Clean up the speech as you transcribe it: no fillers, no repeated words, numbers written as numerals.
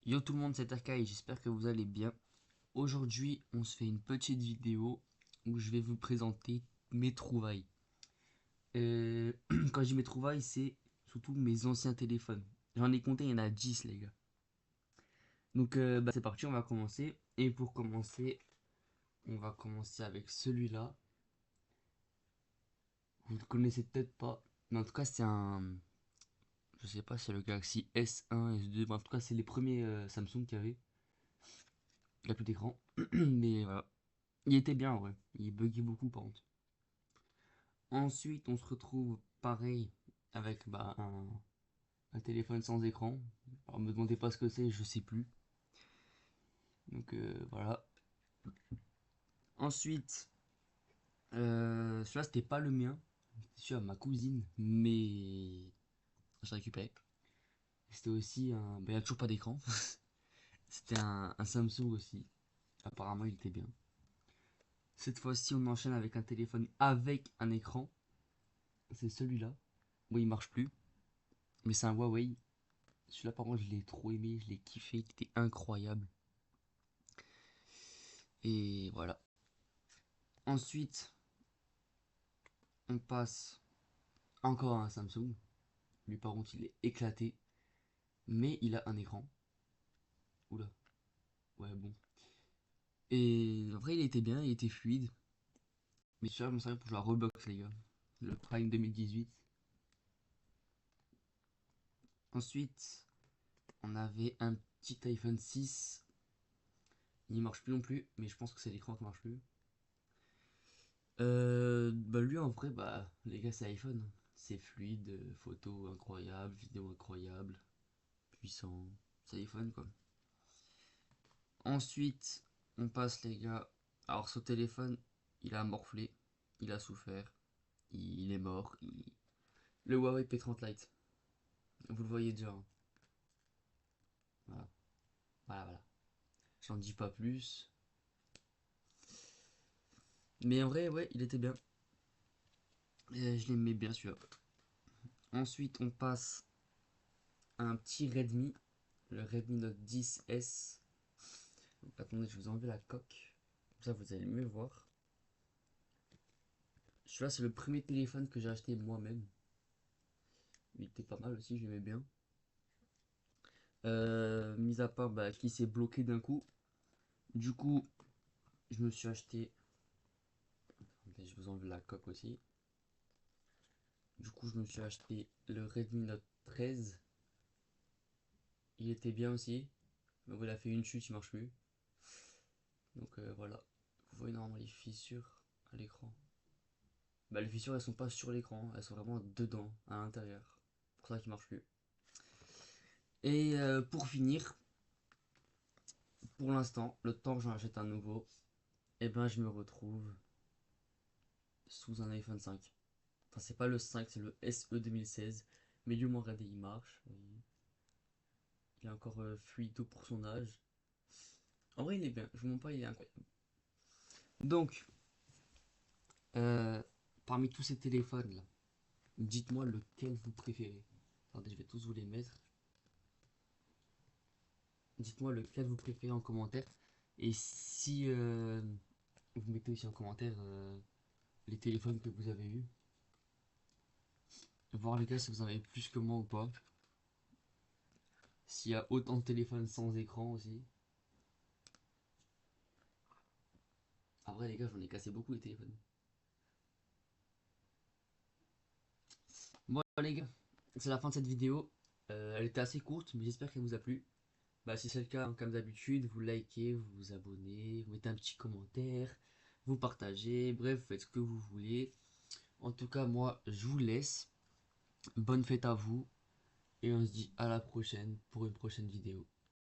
Yo tout le monde, c'est RK et j'espère que vous allez bien. Aujourd'hui, on se fait une petite vidéo où je vais vous présenter mes trouvailles. Quand je dis mes trouvailles, c'est surtout mes anciens téléphones. J'en ai compté, il y en a 10 les gars. Donc c'est parti, on va commencer. Et pour commencer, on va commencer avec celui-là. Vous ne connaissez peut-être pas, mais en tout cas c'est un... Je sais pas si c'est le Galaxy S1, S2, mais en tout cas c'est les premiers Samsung qui avaient. Il a plus d'écran. Mais voilà. Il était bien, ouais. Il buguait beaucoup, par contre. Ensuite, on se retrouve pareil avec un téléphone sans écran. Alors, me demandez pas ce que c'est, je sais plus. Donc voilà. Ensuite, celui-là c'était pas le mien. C'était celui à ma cousine, mais je récupéré. C'était aussi un. Ben, il n'y a toujours pas d'écran. C'était un Samsung aussi. Apparemment, il était bien. Cette fois-ci, on enchaîne avec un téléphone avec un écran. C'est celui-là. Bon, il marche plus, mais c'est un Huawei. Celui-là, par contre, je l'ai trop aimé, je l'ai kiffé, il était incroyable. Et voilà. Ensuite, on passe encore à un Samsung. Lui, par contre, il est éclaté, mais il a un écran. Oula, ouais, bon. Et en vrai, il était bien, il était fluide. Mais celui-là, je m'en souviens pour jouer à Roblox, les gars. Le Prime 2018. Ensuite, on avait un petit iPhone 6. Il marche plus non plus, mais je pense que c'est l'écran qui marche plus. Bah lui en vrai, bah les gars, c'est iPhone. C'est fluide, photo incroyable, vidéo incroyable, puissant. C'est iPhone quoi. Ensuite, on passe les gars. Alors ce téléphone, il a morflé, il a souffert, il est mort. Le Huawei P30 Lite. Vous le voyez déjà, hein. Voilà, voilà, voilà. J'en dis pas plus. Mais en vrai, ouais, il était bien. Je l'aimais bien celui-là. Ensuite, on passe à un petit Redmi, le Redmi Note 10S. Donc, attendez, je vous enlève la coque. Comme ça, vous allez mieux voir. Celui-là, c'est le premier téléphone que j'ai acheté moi-même. Il était pas mal aussi, j'aimais bien. Mis à part bah, qui s'est bloqué d'un coup. Du coup, je me suis acheté. Attendez, je vous enlève la coque aussi. Du coup, je me suis acheté le Redmi Note 13. Il était bien aussi. Mais bon, il a fait une chute, il marche plus. Donc voilà. Vous voyez normalement les fissures à l'écran. Bah, les fissures elles sont pas sur l'écran, elles sont vraiment dedans, à l'intérieur. C'est pour ça qu'il marche plus. Et pour finir, pour l'instant, le temps que j'en achète un nouveau, et ben je me retrouve sous un iPhone 5. Enfin, c'est pas le 5, c'est le SE 2016. Mais du moins, regardez, il marche. Il est encore fluido pour son âge. En vrai, il est bien. Je vous montre pas, il est incroyable. Donc, euh, parmi tous ces téléphones là, dites-moi lequel vous préférez. Attendez, je vais tous vous les mettre. Dites-moi lequel vous préférez en commentaire. Et si vous mettez aussi en commentaire les téléphones que vous avez eus. Voir les gars si vous en avez plus que moi ou pas. S'il y a autant de téléphones sans écran aussi. Après les gars, j'en ai cassé beaucoup les téléphones. Bon les gars, c'est la fin de cette vidéo. Elle était assez courte, mais j'espère qu'elle vous a plu. Bah si c'est le cas, hein, comme d'habitude, vous likez, vous vous abonnez, vous mettez un petit commentaire, vous partagez, bref, vous faites ce que vous voulez. En tout cas, moi, je vous laisse. Bonne fête à vous. Et on se dit à la prochaine pour une prochaine vidéo.